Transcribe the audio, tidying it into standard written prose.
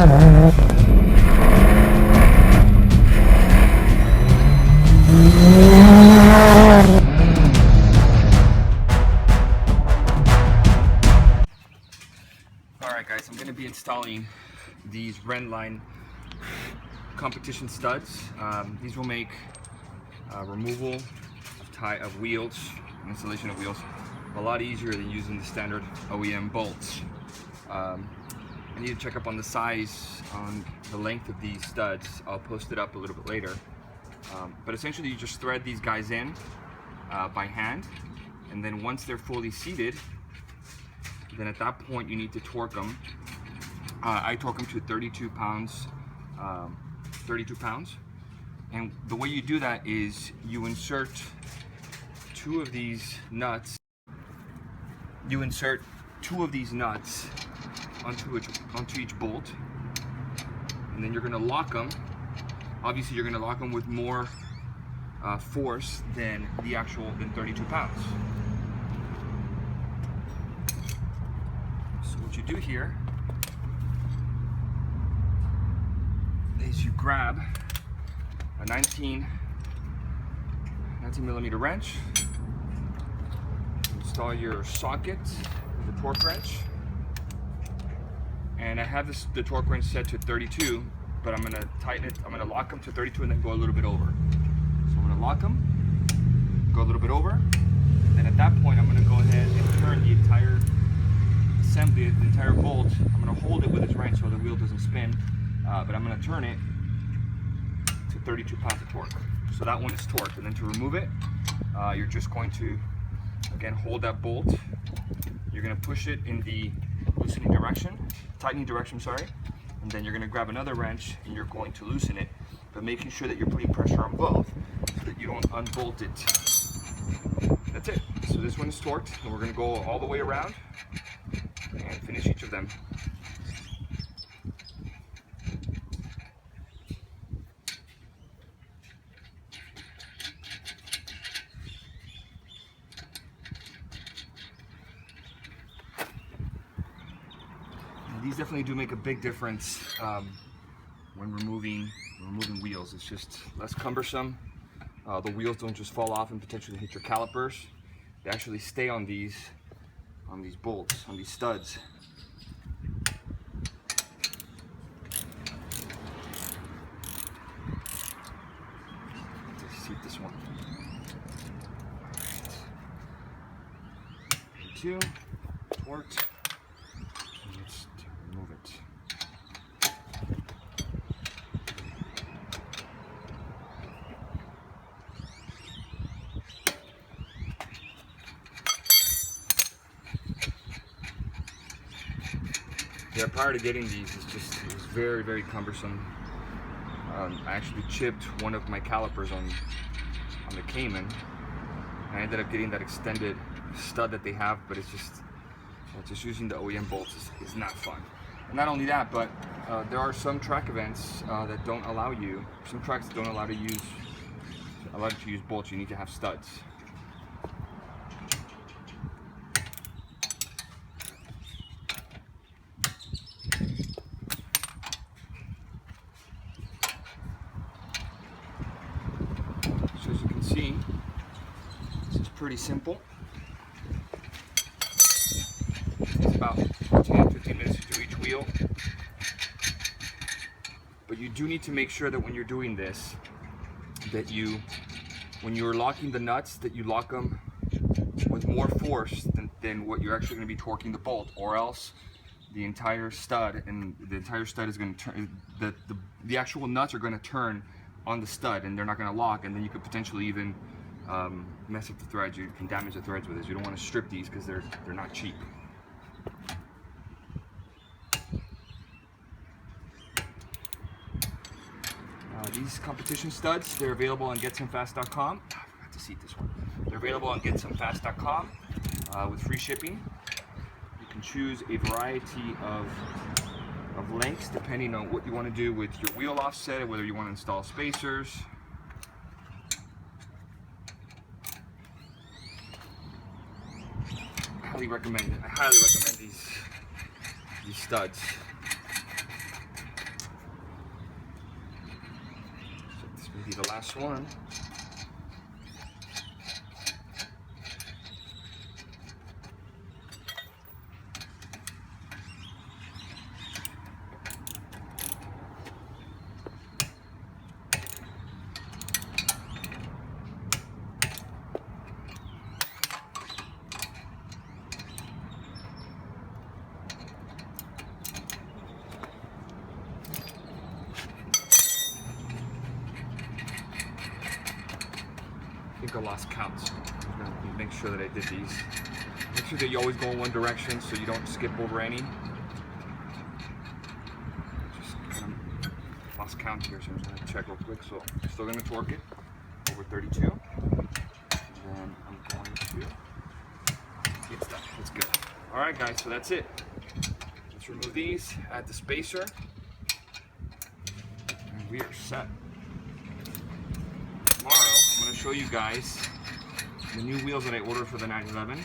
Alright guys, I'm going to be installing these Renline competition studs. These will make removal of wheels, installation of wheels, a lot easier than using the standard OEM bolts. I need to check up on the size, on the length of these studs. I'll post it up a little bit later. But essentially you just thread these guys in by hand, and then once they're fully seated, then at that point you need to torque them. I torque them to 32 pounds. And the way you do that is you insert two of these nuts. You insert two of these nuts onto each bolt, and then you're going to lock them. Obviously, you're going to lock them with more force than 32 pounds. So what you do here is you grab a 19 millimeter wrench, install your socket with a torque wrench, and I have the torque wrench set to 32, but I'm going to tighten it. I'm going to lock them to 32 and then go a little bit over. So I'm going to lock them, go a little bit over, and then at that point I'm going to go ahead and turn the entire assembly, the entire bolt. I'm going to hold it with this wrench so the wheel doesn't spin, but I'm going to turn it to 32 pounds of torque. So that one is torqued, and then to remove it, you're just going to, again, hold that bolt. You're going to push it in the tightening direction, sorry, and then you're going to grab another wrench and you're going to loosen it, but making sure that you're putting pressure on both so that you don't unbolt it. That's it. So this one is torqued, and we're going to go all the way around and finish each of them. These definitely do make a big difference when removing wheels. It's just less cumbersome. The wheels don't just fall off and potentially hit your calipers. They actually stay on these bolts, on these studs. Let's see this one. Two, torqued. Let's remove it. Yeah, prior to getting these, it was very, very cumbersome. I actually chipped one of my calipers on the Cayman. I ended up getting that extended stud that they have, but it's just using the OEM bolts is not fun. And not only that, but there are some track events that don't allow you. Some tracks don't allow you to use bolts. You need to have studs. So as you can see, this is pretty simple. It's about 10-15 minutes to do each wheel. But you do need to make sure that when you're doing this, that when you're locking the nuts, that you lock them with more force than what you're actually going to be torquing the bolt, or else the entire stud is going to turn. The actual nuts are going to turn on the stud, and they're not going to lock, and then you could potentially even mess up the threads. You can damage the threads with this. You don't want to strip these because they're not cheap. These competition studs, they're available on getsomefast.com. I forgot to seat this one. They're available on getsomefast.com with free shipping. You can choose a variety of lengths depending on what you want to do with your wheel offset, whether you want to install spacers. I highly recommend these studs. the last one. I think I lost count, so I'm gonna make sure that I did these. Make sure that you always go in one direction so you don't skip over any. Just kind of lost count here, so I'm just gonna check real quick. So I'm still gonna torque it over 32. And then I'm going to get that. That's good. All right, guys, so that's it. Let's remove these, add the spacer, and we are set. Tomorrow, I'm going to show you guys the new wheels that I ordered for the 911.